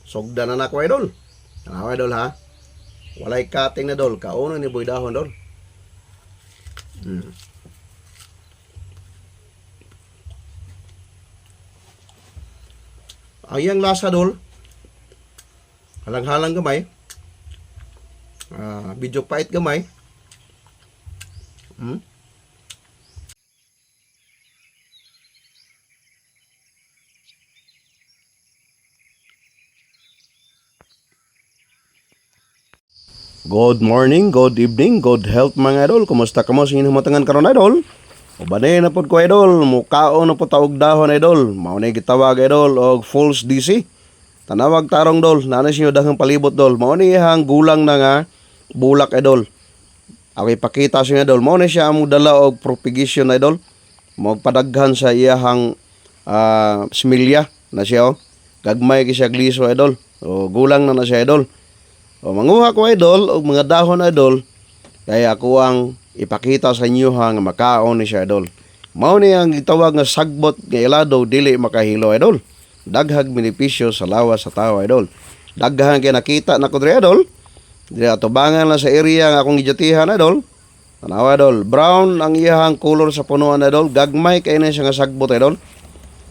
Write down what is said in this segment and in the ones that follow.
Sugda na nako idol. Tanawa idol ha. Walay cutting na dol. Kauno ni boy dahon dol. Ang iyang lasa dol. Halang-halang gamay. Medyo pait gamay. Good morning, good evening, good health mga idol. Kumusta ka mo sa inyong matangan karon idol? Ubanay na pod ko idol, mukao na po taog dahon idol. Mao na gitawag idol og false DC. Tanawag tarong dol, nana siyo daghang palibot dol. Mao ni ihang gulang na nga bulak idol. Ako ipakita sa inyo idol, mao na siya among dala og propagation idol. Mao padaghan sa iyahang similya na siya oh. Gagmay siya gliso idol. O gulang na siya idol. O manguha ko idol og mga dahon idol kaya ako ang ipakita sa inyo nga makaon ni siya idol. Mao ni ang gitawag nga sagbot nga ilado dili makahilo idol. Daghang benepisyo sa lawas sa tao idol. Daghang kay nakita na ko diri idol. Diri atubangan lang sa area nga akong gijatihan idol. Tanawa idol, brown ang iyahang color sa punuan idol. Gagmay kay na siya nga sagbot idol.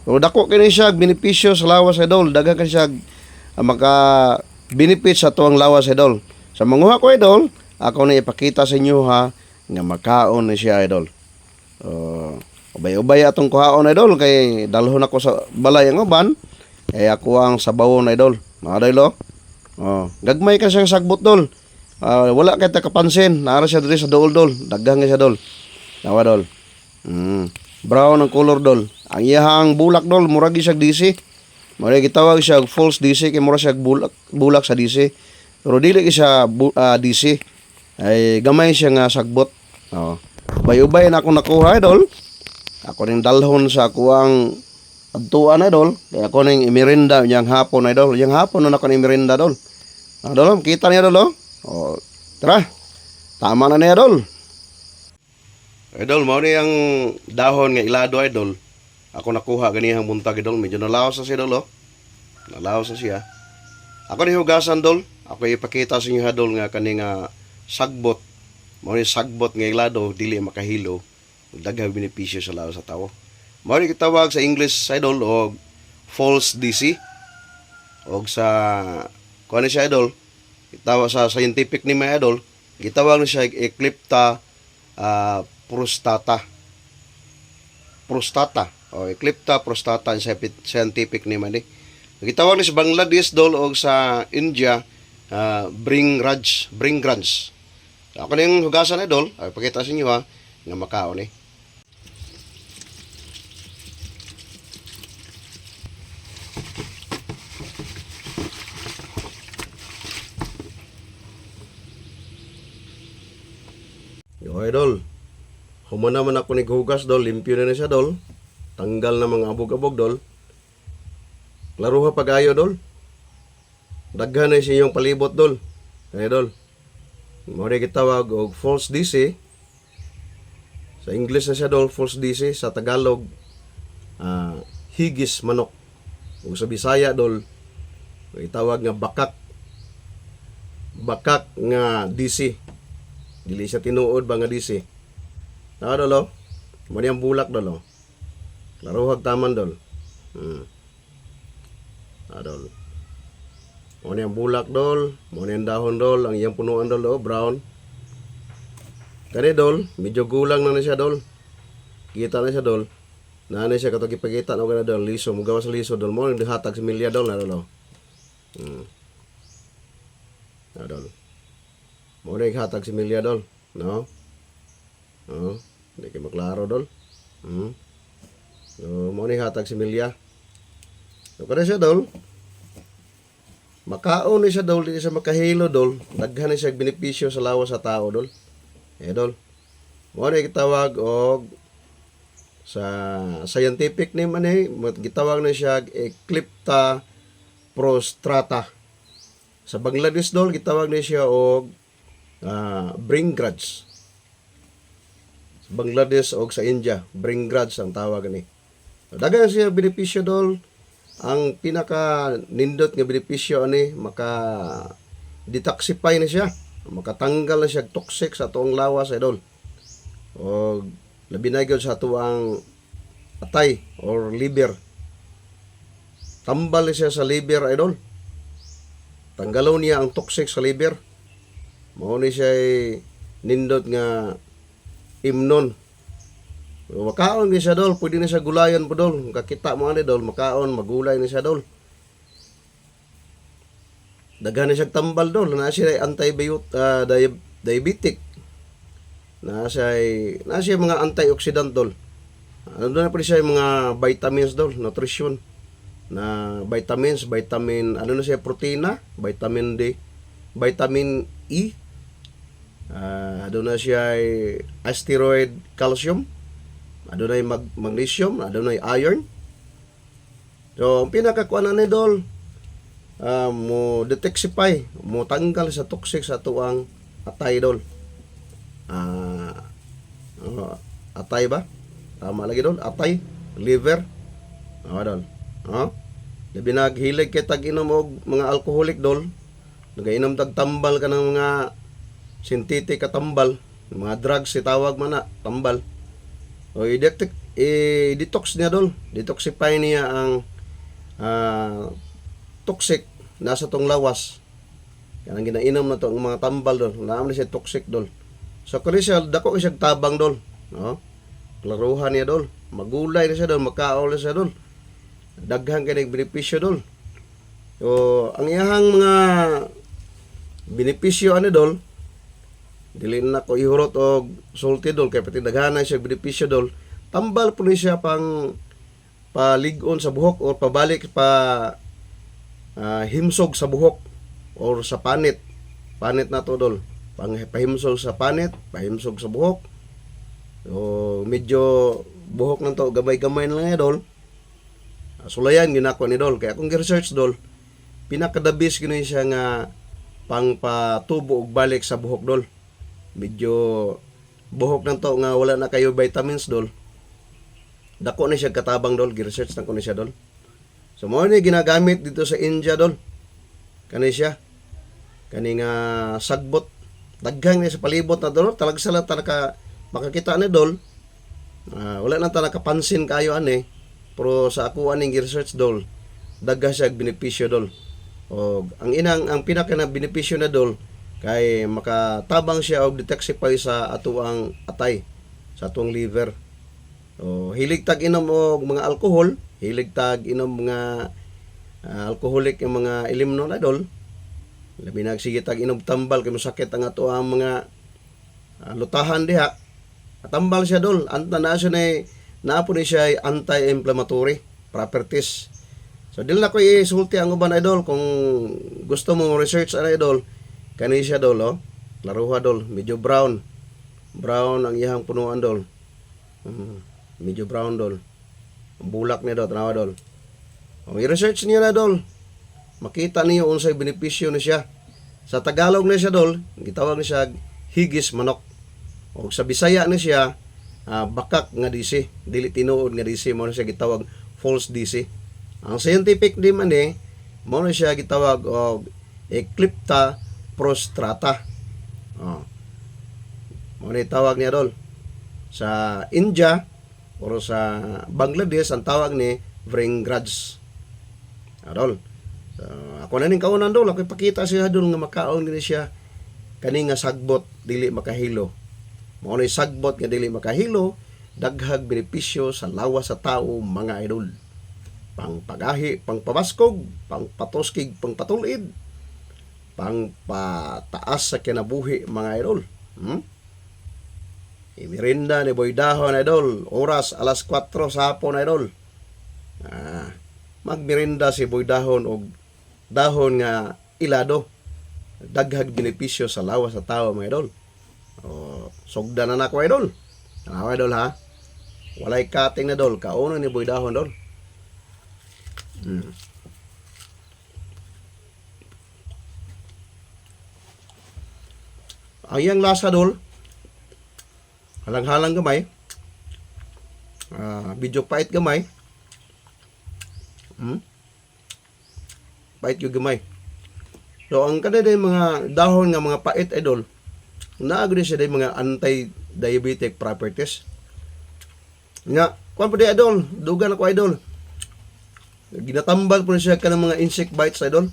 Pero dako kini siya benepisyo sa lawas idol. Daghang kay siya maka benefits sa tuwang lawas idol. Sa manguha ko idol, ako na ipakita sa inyo ha nga makaon ni siya idol. Ubay-ubay atong kuhaon idol kay dalhon ako sa balay ang uban. Kay ako ang sabawon idol. Mga idol gagmay ka siyang sagbot dol. Wala kay ta kapansin, naara siya diri sa dool dol. Daghang siya dol. Nawa dol. Brown ang color dol. Ang iyahang bulak dol murag siya DC. Muna gitawag siya false DC kay mura siya bulak sa DC. Pero dili siya DC. Ay gamay siya nga sagbot. Ubay-ubay na ako nakuha idol. Ako ning dalhon sa kuang adtuan idol. Kaya ako ning imerenda yang hapon idol. Yang hapon na ako ning imerenda idol. Idol, kita niya idol tara. Tama na niya idol. Idol, mao ni ang dahon nga ilado idol. Ako nakuha ganihang buntag idol, medyo nalawas na siya idol Nalawas na siya. Ako ni hugasan dol. Ako ipakita sa inyo dol nga kani nga sagbot. Mao ni sagbot nga ilado dili makahilo. Daghang benepisyo sa lawas sa tawo. Mao ni gitawag sa English idol og false DC. Og sa kuan siya idol, gitawag sa scientific name idol, gitawag na siya Eclipta prostata. Eclipta prostata ang scientific name ani. Gitawag ni sa Bangladesh dol og sa India bringrans. Ako ning hugasan idol, ay pakita sa inyo nga makaon ni. Yo idol. Humana man ako nighugas dol, limpyo na siya dol. Tanggal na mga abog-abog dol. Klaro ha pag-ayo dol. Daghan na siya yung palibot dol. Ay dol. Mao ni gitawag og false DC. Sa English na siya dol, false DC. Sa Tagalog, higis manok. Ug sa Bisaya dol, gitawag nga bakak. Bakak nga DC. Dili siya tinuod ba nga DC. Tama dolo. Mo niyang bulak dolo. Laruhag taman dol. Dol. Mo niyang bulak dol, mo niyang dahon dol, ang iyang punuan dol brown. Kani dol, medyo gulang na siya dol. Kita na siya dol. Na siya katong ipakita na kana dol, liso, mugawa sa liso dol mo nang dihatag sa milya dol na dol. Dol. Mo nang hatag si milya dol, no? Hindi kayo maklaro dol. So, mo nang hatag si milya. So, kada siya dol, makaon ni siya dol, di siya makahilo dol. Daghan ni siya benepisyo sa lawas sa tao dol. Dol. Mo nang gitawag og sa scientific name ani, gitawag na siya Eclipta prostrata. Sa Bangladesh dol gitawag na siya og bringrans. Sa Bangladesh o sa India, bringrans ang tawag ni. Daghang siya benepisyo dol. ang pinaka nindot nga benepisyo ani maka detoxify na siya, makatanggal na siya toxic sa tuong lawas idol. O labi na gyud sa tuang atay or liver. Tambal siya sa liver idol. Tanggalon niya ang toxic sa liver. Mao ni siya nindot nga imnon. Makaon ni siya dol, pwede na siya gulayan po dol. Kakita mo ani dol, makaon, magulay ni siya dol. Daghan na siya tambal dol, na siya diabetic. Na siya mga antioxidant dol. Ano na pa siya mga vitamins dol, nutrition. Na vitamins, ano na siya, protina, vitamin D, vitamin E. Ano na siya asteroid calcium. Adunay magnesium, adunay iron. So, ang pinakakuan na ni dol, mo detoxify, mo tanggal sa toxic sa tuang atay dol. Atay ba? Tama lagi dol, atay, liver. Dol. Labi naghilig kay tag-inom og mga alcoholic dol. Nagainom tag tambal ka ng mga synthetic katambal, mga drugs itawag man na, tambal. O i-detox niya dol. Detoxify niya ang toxic nasa tong lawas. Kanang ginainom na to ang mga tambal dol. Naam na siya toxic dol. So kani siya dako siya tabang dol. No? Klaruhan niya dol. Magulay na siya dol, makaol na siya dol. Daghang kay benepisyo dol. So ang iyang mga benepisyo ani dol, dili na ko ihurot og sulti dol kay pati daghanan siya benepisyo dol. Tambal po ni siya pang paligon sa buhok or pabalik pa himsog sa buhok or sa panit. Panit na to dol. Pang pahimsog sa panit, pahimsog sa buhok. So medyo buhok na to gamay-gamay na lang dol. Sulayan ginako ni dol kay akong research dol. Pinakadabis gini siya nga pang patubo og balik sa buhok dol. Medyo buhok nang to nga wala na kayo vitamins dol. Dako na siya katabang dol, gi-research na ko ni siya dol. So mo ni ginagamit dito sa India dol. Kani siya. Kani nga sagbot daghang ni sa palibot na dol, talag sala ta naka makakita ni dol. Wala na ta nakapansin kayo ani, pero sa ako aning gi-research dol, dagha siya benepisyo dol. O ang pinaka na benepisyo na dol kay makatabang siya og detoxify sa atuang atay, sa atuang liver. O hilig tag inom og mga alcohol, hilig tag inom mga alcoholic yung mga ilimnon idol. Labi nagsige tag inom tambal kay masakit ang atuang mga lutahan diha. Tambal siya dol, anta na siya naapo ni siya anti-inflammatory properties. So dili na ko isulti ang uban idol kung gusto mo research ang idol. Kani siya dol, klaruha dol, medyo brown. Brown ang iyang punuan dol. Medyo brown dol. Ang bulak niya dol, tanawa dol. I-research niya na dol. Makita niyo unsay benepisyo na siya. Sa Tagalog na siya dol, gitawag na siya higis manok. O sa Bisaya na siya bakak nga DC, dili tinuod nga DC, mo na siya gitawag false DC. Ang scientific di man mo na siya gitawag og Eclipta prostrata. Mo ni tawag niya dol. Sa India o sa Bangladesh ang tawag ni Vringraj. Dol. So, ako na ning kaunan dol, ako ipakita siya dol nga makaon gini siya kani nga sagbot dili makahilo. Mo ni sagbot nga dili makahilo, daghag benepisyo sa lawas sa tao mga idol. Pang pagahi, pang pabaskog, pang patoskig, pang patulid, pang pataas sa kinabuhi mga idol. Imirinda ni Boy Dahon idol, oras alas 4 sa hapon idol. Magmirinda si Boy Dahon og dahon nga ilado. Daghag benepisyo sa lawas sa tao mga idol. Sugda na nako idol. Tanawa idol ha. Walay kating na dol, kauno ni Boy Dahon dol. Ang iyang lasa dol, halang-halang gamay, medyo pait gamay, pait yung gamay. So ang kada day mga dahon nga mga pait idol, naagod siya day mga anti-diabetic properties. Nga, kuan pa di idol, dugan ako idol. Ginatambal po na siya ka ng mga insect bites idol.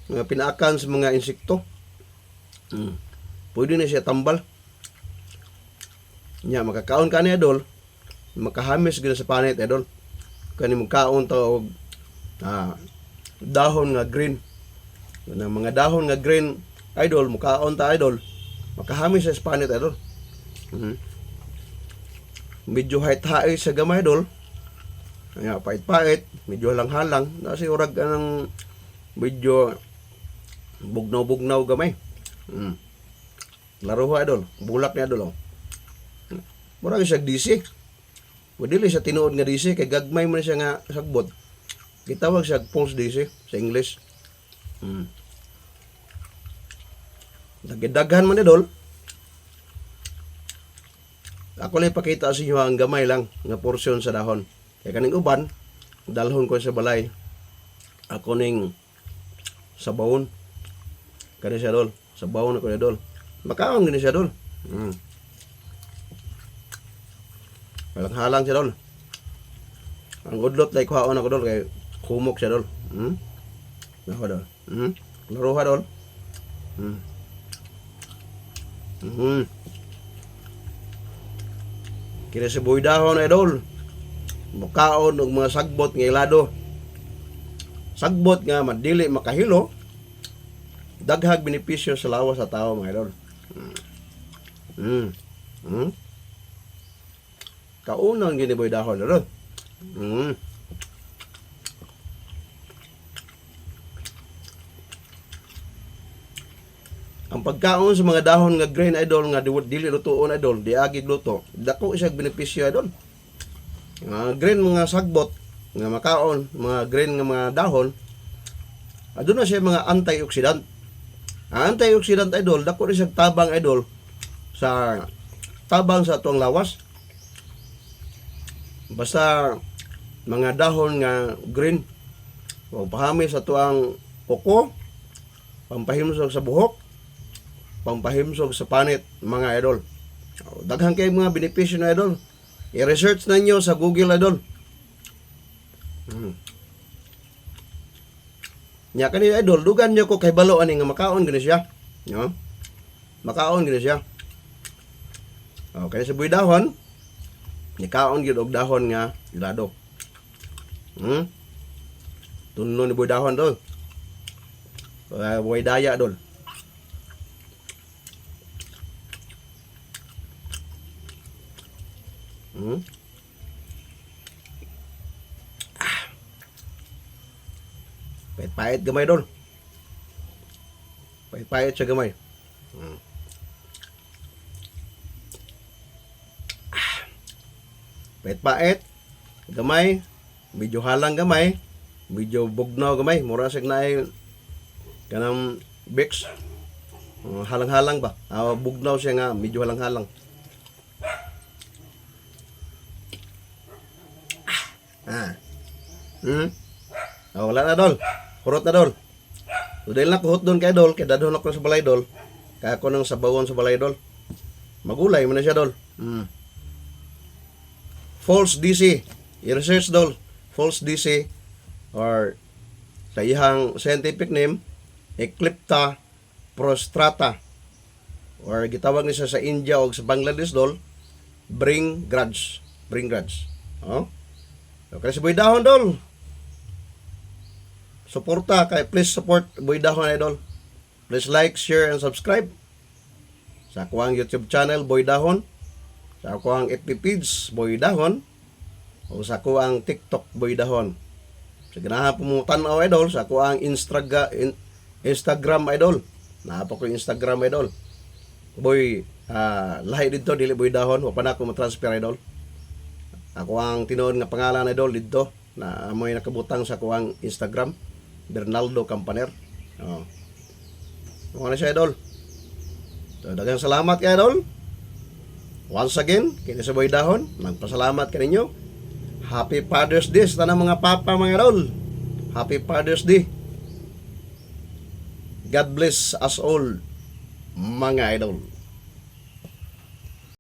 Mga pinaakan sa mga insekto. Pwede na siya tambal. Nya, makakaon ka ni idol, makahamis gina sa panit idol. Kani magkaon to og dahon nga green. Na mga dahon nga green idol, mukaon ta idol, makahamis sa panit idol. Medyo hait-hait sa gamay idol. Nga, pait-pait, medyo halang-halang. Nasi urag ka ng medyo bugnaw-bugnaw gamay. Laro ho idol, bulak ni idol. Murag siya DC. Dili siya tinuod nga DC, kay gagmay man siya nga sagbot. Gitawag siya pulse DC sa English. Daghan man idol. Ako lang ipakita sa inyo ang gamay lang nga porsyon sa dahon. Kaya kaning uban, dalhon ko sa balay. Ako ning sabawon. Kani siya dol. Sabawon ako na dol. Makaon gani siya dol. Halang-halang siya dol. Ang udlot like kuhaon ako dol kay kumok siya dol. Ako dol. Laro ha dol. Kaya si boy dahon idol. Mukaon og mga sagbot nga ilado. Sagbot nga madili makahilo. Daghag benepisyo sa lawas sa tao mga idol. Kaunang gini boy dahon idol. Ang pagkaon sa mga dahon nga green idol nga dili lutoon idol, diagi luto. Dako isang benepisyo idol. Green mga sagbot nga makaon, mga green nga mga dahon, aduna na siya mga antioxidant. Ang antioxidant idol, dako rin siya tabang idol sa atong lawas. Basta mga dahon nga green, o pahami sa tuang kuko, pampahimsog sa buhok, pampahimsog sa panit mga idol. Daghang kay mga benepisyo na idol. I-research na nyo sa Google idol. Nya kanina idol, dugan nyo ko kay balo ani nga makaon gani siya. No? Makaon gani siya. Okay, sa buy dahon, nikaon gyud og dahon nga ilado. Tunno ni buy dahon dol. Buy daya dol. Pait-pait gamay dol. Pait-pait siya gamay. Pait-pait gamay, medyo halang gamay, medyo bugnaw gamay, mura sig naay kanang Vicks. Halang-halang ba? Bugnaw siya nga, medyo halang-halang. Wala na dol. Kurot na dol. So dahil na kuhot doon kay dol, kay dadon ako sa balay dol. Kaya ako nang sabawon sa balay dol. Magulay mo na siya dol. False DC. I-research dol. False DC or sa ihang scientific name, Eclipta prostrata, or gitawag ni sa India o sa Bangladesh dol, bring grudge. Okay, si Boy Dahon dol. Suporta kay, please support Boy Dahon idol. Please like, share and subscribe sa akong YouTube channel Boy Dahon, sa akong FB page Boy Dahon, o sa akong TikTok Boy Dahon. Sa ganahan po mo tanaw idol sa akong Instagram idol. Naapa ko Instagram idol. Boy, lahi dito dili Boy Dahon, wa pa na ako matransfer idol. Ako ang tinuod nga pangalan idol dito na amoy nakabutang sa akong Instagram, Bernaldo Campaner. Ano siya idol. So, daghang salamat kay idol. Once again, kini sa Boy Dahon, nagpasalamat kaninyo. Happy Father's Day sa tanang mga papa mga idol. Happy Father's Day. God bless us all, mga idol.